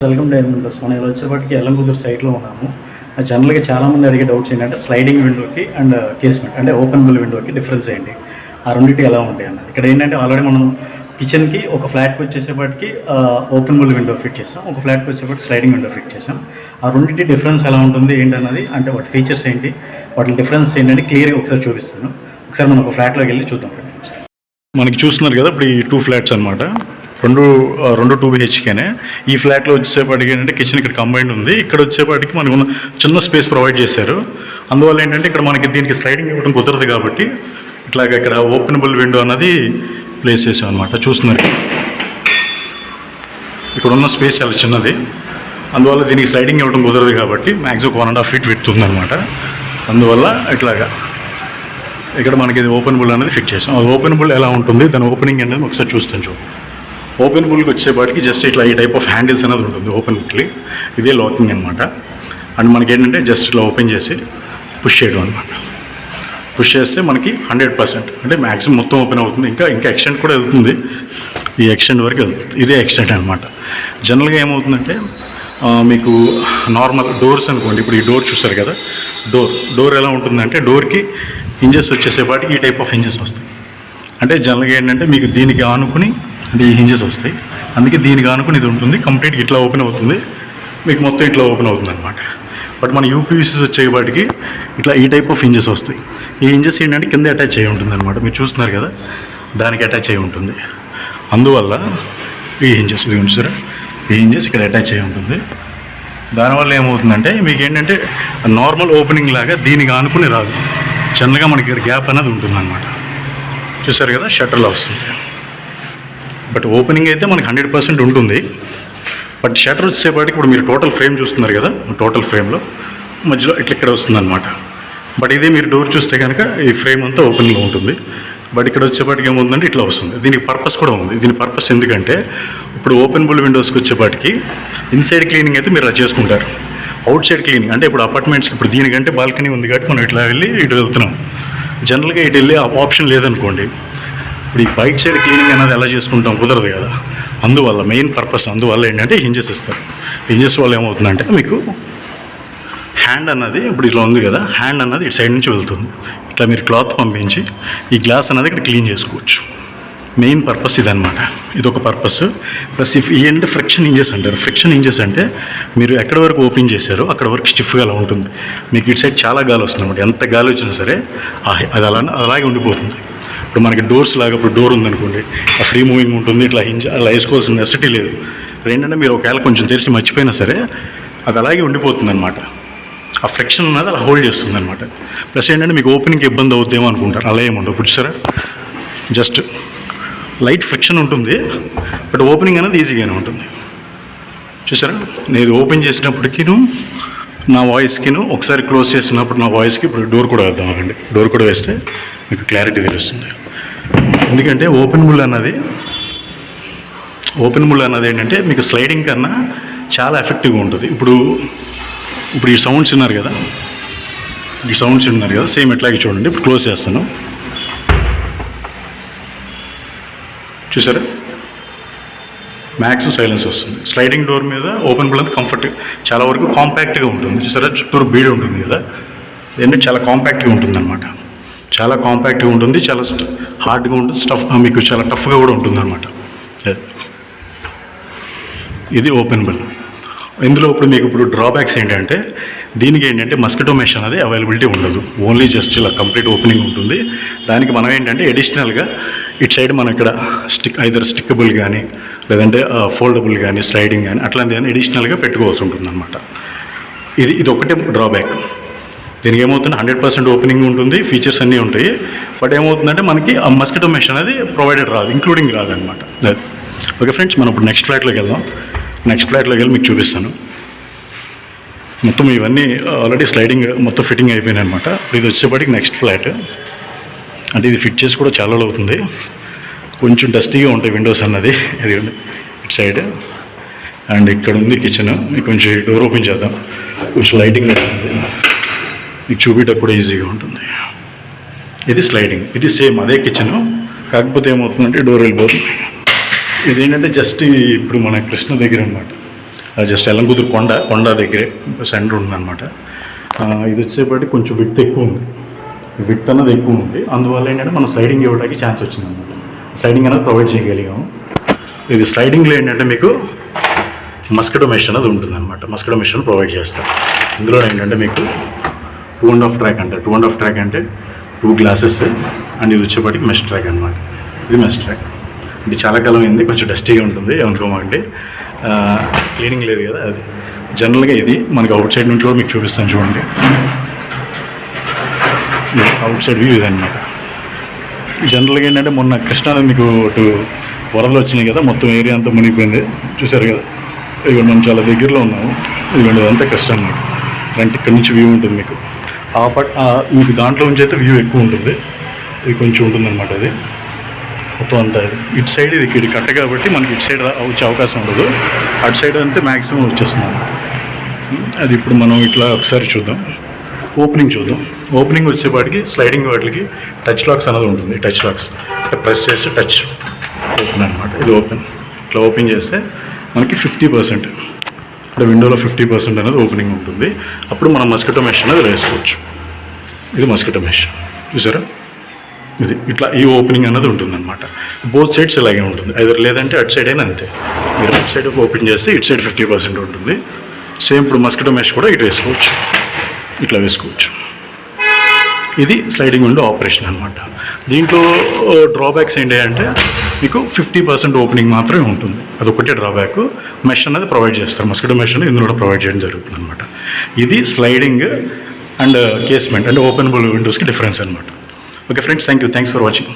Welcome to ఎలిమెంటర్స్. మనం ఇలా వచ్చేప్పటికి ఎల్లంకుదురు సైట్లో ఉన్నాము. జనరల్గా చాలామంది అడిగే డౌట్స్ ఏంటంటే స్లైడింగ్ విండోకి అండ్ కేస్మెంట్ అంటే ఓపెనబుల్ విండోకి డిఫరెన్స్ ఏంటి, ఆ రెండింటి ఎలా ఉంటాయి అన్నది. ఇక్కడ ఏంటంటే ఆల్రెడీ మనం కిచెన్కి ఒక ఫ్లాట్కి వచ్చేసేపటికి ఓపెనబుల్ విండో ఫిట్ చేసాం, ఒక ఫ్లాట్కి వచ్చేప్పటికి స్లైడింగ్ విండో ఫిట్ చేసాం. ఆ రెండింటి డిఫరెన్స్ ఎలా ఉంటుంది ఏంటన్నది, అంటే వాటి ఫీచర్స్ ఏంటి, వాటి డిఫరెన్స్ ఏంటంటే క్లియర్గా ఒకసారి చూపిస్తాను. ఒకసారి మనం ఒక ఫ్లాట్లోకి వెళ్ళి చూద్దాం. మనకి చూస్తున్నారు కదా, ఇప్పుడు ఈ 2 ఫ్లాట్స్ అనమాట. రెండు 2 BHKనే. ఈ ఫ్లాట్లో వచ్చేసేపాటికి ఏంటంటే కిచెన్ ఇక్కడ కంబైండ్ ఉంది. ఇక్కడ వచ్చేపాటికి మనకు చిన్న స్పేస్ ప్రొవైడ్ చేశారు. అందువల్ల ఏంటంటే ఇక్కడ మనకి దీనికి స్లైడింగ్ ఇవ్వడం కుదరదు కాబట్టి ఇట్లాగ ఇక్కడ ఓపెనబుల్ విండో అన్నది ప్లేస్ చేసాం అనమాట. చూస్తున్నారు ఇక్కడ ఉన్న స్పేస్ చాలా చిన్నది, అందువల్ల దీనికి స్లైడింగ్ ఇవ్వడం కుదరదు కాబట్టి మ్యాక్సిమం 1.5 feet విడ్త్ ఉందన్నమాట. అందువల్ల ఇట్లాగా ఇక్కడ మనకి ఇది ఓపెనబుల్ అనేది ఫిట్ చేసాం. అది ఓపెనబుల్ ఎలా ఉంటుంది, దాని ఓపెనింగ్ అనేది ఒకసారి చూస్తాను. చూడండి, ఓపెనబుల్కి వచ్చేపాటికి జస్ట్ ఇట్లా ఈ టైప్ ఆఫ్ హ్యాండిల్స్ అనేది ఉంటుంది ఓపెన్కి. ఇదే లాకింగ్ అనమాట. అండ్ మనకి ఏంటంటే జస్ట్ ఇట్లా ఓపెన్ చేసి పుష్ చేయడం అనమాట. పుష్ చేస్తే మనకి 100% అంటే మ్యాక్సిమం మొత్తం ఓపెన్ అవుతుంది. ఇంకా ఎక్స్టెండ్ కూడా వెళ్తుంది, ఈ ఎక్స్టెండ్ వరకు వెళ్తుంది. ఇదే ఎక్స్టెండ్ అనమాట. జనరల్గా ఏమవుతుందంటే మీకు నార్మల్ డోర్స్ అనుకోండి, ఇప్పుడు ఈ డోర్ చూస్తారు కదా, డోర్ ఎలా ఉంటుందంటే డోర్కి హింజెస్ వచ్చేసేపాటికి ఈ టైప్ ఆఫ్ హింజెస్ వస్తాయి. అంటే జనరల్గా ఏంటంటే మీకు దీనికి ఆనుకుని అంటే ఈ హింజెస్ వస్తాయి, అందుకే దీనికి ఆనుకుని ఇది ఉంటుంది. కంప్లీట్గా ఇట్లా ఓపెన్ అవుతుంది, మీకు మొత్తం ఇట్లా ఓపెన్ అవుతుంది అనమాట. బట్ మన యూపీవీసీస్ వచ్చేపాటికి ఇట్లా ఈ టైప్ ఆఫ్ హింజెస్ వస్తాయి. ఈ హింజెస్ ఏంటంటే కింద అటాచ్ అయ్యి ఉంటుంది అనమాట. మీరు చూస్తున్నారు కదా, దానికి అటాచ్ అయ్యి ఉంటుంది. అందువల్ల ఈ హింజెస్ ఇది చూసారా, ఈ హింజెస్ ఇక్కడ అటాచ్ అయ్యి ఉంటుంది. దానివల్ల ఏమవుతుందంటే మీకు ఏంటంటే నార్మల్ ఓపెనింగ్ లాగా దీనికి ఆనుకుని రాదు. జనరల్గా మనకి ఇక్కడ గ్యాప్ అనేది ఉంటుంది అనమాట. చూసారు కదా, షట్టర్లో వస్తుంది. బట్ ఓపెనింగ్ అయితే మనకి 100% ఉంటుంది. బట్ షటర్ వచ్చేపాటికి ఇప్పుడు మీరు టోటల్ ఫ్రేమ్ చూస్తున్నారు కదా, టోటల్ ఫ్రేమ్లో మధ్యలో ఇట్లా ఇక్కడ వస్తుంది అనమాట. బట్ ఇదే మీరు డోర్ చూస్తే కనుక ఈ ఫ్రేమ్ అంతా ఓపెన్లో ఉంటుంది. బట్ ఇక్కడ వచ్చేపాటికి ఏముందంటే ఇట్లా వస్తుంది. దీనికి పర్పస్ కూడా ఉంది. దీని పర్పస్ ఎందుకంటే ఇప్పుడు ఓపెనబుల్ విండోస్కి వచ్చేపాటికి ఇన్సైడ్ క్లీనింగ్ అయితే మీరు అలా చేసుకుంటారు. అవుట్ సైడ్ క్లీనింగ్ అంటే ఇప్పుడు అపార్ట్మెంట్స్కి ఇప్పుడు దీనికంటే బాల్కనీ ఉంది కాబట్టి మనం ఇట్లా వెళ్ళి ఇటు వెళ్తున్నాం. జనరల్గా ఇటు వెళ్ళి ఆప్షన్ లేదనుకోండి, ఇప్పుడు ఈ బయట సైడ్ క్లీనింగ్ అనేది ఎలా చేసుకుంటాం, కుదరదు కదా. అందువల్ల మెయిన్ పర్పస్ అందువల్ల ఏంటంటే హింజెస్ ఇస్తారు. హింజెస్ వల్ల ఏమవుతుందంటే మీకు హ్యాండ్ అన్నది ఇప్పుడు ఇట్లా ఉంది కదా, హ్యాండ్ అన్నది ఇటు సైడ్ నుంచి వెళ్తుంది. ఇట్లా మీరు క్లాత్ పంపించి ఈ గ్లాస్ అనేది ఇక్కడ క్లీన్ చేసుకోవచ్చు. మెయిన్ పర్పస్ ఇదనమాట. ఇదొక పర్పస్. ప్లస్ ఏంటంటే ఫ్రిక్షన్ ఇంజెస్ అంటారు. ఫ్రిక్షన్ ఇంజెస్ అంటే మీరు ఎక్కడి వరకు ఓపెన్ చేశారో అక్కడ వరకు స్టిఫ్గా అలా ఉంటుంది. మీకు ఇటు సైడ్ చాలా గాలి వస్తుంది అనమాట. ఎంత గాలి వచ్చినా సరే అది అలాగే ఉండిపోతుంది. ఇప్పుడు మనకి డోర్స్ లాగా ఇప్పుడు డోర్ ఉందనుకోండి, ఆ ఫ్రీ మూవింగ్ ఉంటుంది, ఇట్లా అలా వేసుకోవాల్సిన నెసిటీ లేదు. ఏంటంటే మీరు ఒకవేళ కొంచెం తెరిచి మర్చిపోయినా సరే అది అలాగే ఉండిపోతుంది అనమాట. ఆ ఫ్రిక్షన్ అనేది అలా హోల్డ్ చేస్తుంది అనమాట. ప్లస్ ఏంటంటే మీకు ఓపెనింగ్కి ఇబ్బంది అవుతుందేమో అనుకుంటారు, అలా ఏముండవు. ఇప్పుడు చూసారా, జస్ట్ లైట్ ఫ్రిక్షన్ ఉంటుంది, బట్ ఓపెనింగ్ అనేది ఈజీగానే ఉంటుంది. చూసారా, నేను ఓపెన్ చేసినప్పటికీను నా వాయిస్కిను ఒకసారి క్లోజ్ చేసినప్పుడు నా వాయిస్కి ఇప్పుడు డోర్ కూడా వేద్దామండి. డోర్ కూడా వేస్తే మీకు క్లారిటీ తెలుస్తుంది. ఎందుకంటే ఓపెనబుల్ అన్నది ఏంటంటే మీకు స్లైడింగ్ కన్నా చాలా ఎఫెక్టివ్గా ఉంటుంది. ఇప్పుడు ఈ సౌండ్స్ విన్నారు కదా, సేమ్ ఎట్లాగే చూడండి. ఇప్పుడు క్లోజ్ చేస్తాను, చూసారా, మ్యాక్సిమం సైలెన్స్ వస్తుంది. స్లైడింగ్ డోర్ మీద ఓపెనబుల్ అంతా కంఫర్ట్ చాలా వరకు కాంపాక్ట్గా ఉంటుంది. చూసారా, చుట్టూరు బీడ్ ఉంటుంది కదా, ఏంటంటే చాలా కాంపాక్ట్గా ఉంటుంది అనమాట. చాలా కాంపాక్ట్గా ఉంటుంది, చాలా హార్డ్గా ఉంటుంది, మీకు చాలా టఫ్గా కూడా ఉంటుంది అనమాట. ఇది ఓపెనబుల్. ఇందులో ఇప్పుడు డ్రాబ్యాక్స్ ఏంటంటే దీనికి ఏంటంటే మస్కిటో మెష్ అనేది అవైలబిలిటీ ఉండదు. ఓన్లీ జస్ట్ ఇలా కంప్లీట్ ఓపెనింగ్ ఉంటుంది. దానికి మనం ఏంటంటే అడిషనల్గా ఇటు సైడ్ మనం ఇక్కడ ఐదర్ స్టిక్కబుల్ కానీ లేదంటే ఫోల్డబుల్ కానీ స్లైడింగ్ కానీ అట్లాంటివి కానీ అడిషనల్గా పెట్టుకోవాల్సి ఉంటుంది అనమాట. ఇది ఒకటే డ్రాబ్యాక్. దీనికి ఏమవుతుంది, 100% ఓపెనింగ్ ఉంటుంది, ఫీచర్స్ అన్నీ ఉంటాయి. బట్ ఏమవుతుందంటే మనకి ఆ మస్కిటో మెష్ అనేది ప్రొవైడెడ్ రాదు, ఇంక్లూడింగ్ రాదనమాట. ఓకే ఫ్రెండ్స్, మనం ఇప్పుడు నెక్స్ట్ ఫ్లాట్లోకి వెళ్దాం. నెక్స్ట్ ఫ్లాట్లోకి వెళ్ళి మీకు చూపిస్తాను. మొత్తం ఇవన్నీ ఆల్రెడీ స్లైడింగ్ మొత్తం ఫిట్టింగ్ అయిపోయినాయి అనమాట. ఇది వచ్చేప్పటికి నెక్స్ట్ ఫ్లాట్. అంటే ఇది ఫిట్ చేసి కూడా చాలా అవుతుంది. కొంచెం డస్టీగా ఉంటాయి విండోస్ అన్నది. ఇది ఇటు సైడ్ అండ్ ఇక్కడ ఉంది కిచెన్. కొంచెం డోర్ ఓపెన్ చేద్దాం, కొంచెం లైటింగ్ వస్తుంది, మీకు చూపించడం కూడా ఈజీగా ఉంటుంది. ఇది స్లైడింగ్, ఇది సేమ్ అదే కిచెను, కాకపోతే ఏమవుతుందంటే డోర్ వెళ్ళిపోతుంది. ఇదేంటంటే జస్ట్ ఇప్పుడు మన కృష్ణ దగ్గర అనమాట. జస్ట్ ఎల్లంకుదురు కొండ దగ్గరే సెంటర్ ఉందన్నమాట. ఇది వచ్చేప్పటికి కొంచెం విడ్త్ ఎక్కువ ఉంది, విడ్త్ అన్నది ఎక్కువ ఉంది. అందువల్ల ఏంటంటే మనం స్లైడింగ్ ఇవ్వడానికి ఛాన్స్ వచ్చిందన్నమాట. స్లైడింగ్ అనేది ప్రొవైడ్ చేయగలిగాము. ఇది స్లైడింగ్లో ఏంటంటే మీకు మస్కిటో మెష్ అనేది ఉంటుందన్నమాట. మస్కిటో మెష్ అని ప్రొవైడ్ చేస్తారు. ఇందులో ఏంటంటే మీకు 2.5 ట్రాక్ అంటే 2.5 ట్రాక్ అంటే 2 గ్లాసెస్ అండ్ ఇది వచ్చేప్పటికి మెష్ ట్రాక్ అనమాట. ఇది మెష్ ట్రాక్. ఇది చాలా కాలం అయింది, కొంచెం డస్టీగా ఉంటుంది ఏమనుకోమండి, క్లీనింగ్ లేదు కదా. అది జనరల్గా ఇది మనకి అవుట్ సైడ్ నుంచి కూడా మీకు చూపిస్తాను చూడండి. అవుట్ సైడ్ వ్యూ ఇదన్నమాట. జనరల్గా ఏంటంటే మొన్న కృష్ణానది మీకు అటు వరదలు వచ్చినాయి కదా, మొత్తం ఏరియా అంతా మునిగిపోయింది చూసారు కదా. ఇవి మనం చాలా దగ్గరలో ఉన్నాము. ఇవ్వండి అదంతా కృష్ణ అన్నమాట. ఫ్రంట్ ఇక్కడ నుంచి వ్యూ ఉంటుంది మీకు. మీకు దాంట్లో నుంచి అయితే వ్యూ ఎక్కువ ఉంటుంది. ఇది కొంచెం ఉంటుందన్నమాట. అది మొత్తం అంతా ఇటు సైడ్ ఇది కట్ట కాబట్టి మనకి ఇటు సైడ్ వచ్చే అవకాశం ఉండదు. అటు సైడ్ అంతే మ్యాక్సిమం వచ్చేస్తున్నాం. అది ఇప్పుడు మనం ఇట్లా ఒకసారి చూద్దాం. ఓపెనింగ్ చూద్దాం. ఓపెనింగ్ వచ్చేపాటికి స్లైడింగ్ వాటికి టచ్ లాక్స్ అనేది ఉంటుంది. టచ్ లాక్స్ ప్రెస్ చేస్తే టచ్ ఓపెన్ అనమాట. ఇది ఓపెన్. ఇట్లా ఓపెన్ చేస్తే మనకి 50% అంటే విండోలో 50% అనేది ఓపెనింగ్ ఉంటుంది. అప్పుడు మనం మస్కిటో మెష్ అనేది వేసుకోవచ్చు. ఇది మస్కిటో మెష్ చూసారా. ఇది ఇట్లా ఈ ఓపెనింగ్ అనేది ఉంటుందన్నమాట. బోత్ సైడ్స్ ఇలాగే ఉంటుంది. ఐదర్ లేదంటే అటు సైడ్ అయినా అంతే. మీరు అటు సైడ్ ఓపెన్ చేస్తే ఇటు సైడ్ 50% ఉంటుంది. సేమ్ ఇప్పుడు మస్కిటో మెష్ కూడా ఇటు వేసుకోవచ్చు, ఇట్లా వేసుకోవచ్చు. ఇది స్లైడింగ్ విండో ఆపరేషన్ అనమాట. దీంట్లో డ్రాబ్యాక్స్ ఏంటి అంటే మీకు 50% ఓపెనింగ్ మాత్రమే ఉంటుంది. అదొకటే డ్రాబ్యాక్. మెష్ అనేది ప్రొవైడ్ చేస్తారు. మస్కిటో మెష్ అనేది ఇందులో ప్రొవైడ్ చేయడం జరుగుతుంది అనమాట. ఇది స్లైడింగ్ అండ్ కేస్మెంట్ అంటే ఓపెనబుల్ విండోస్కి డిఫరెన్స్ అనమాట. Okay friends, thanks for watching.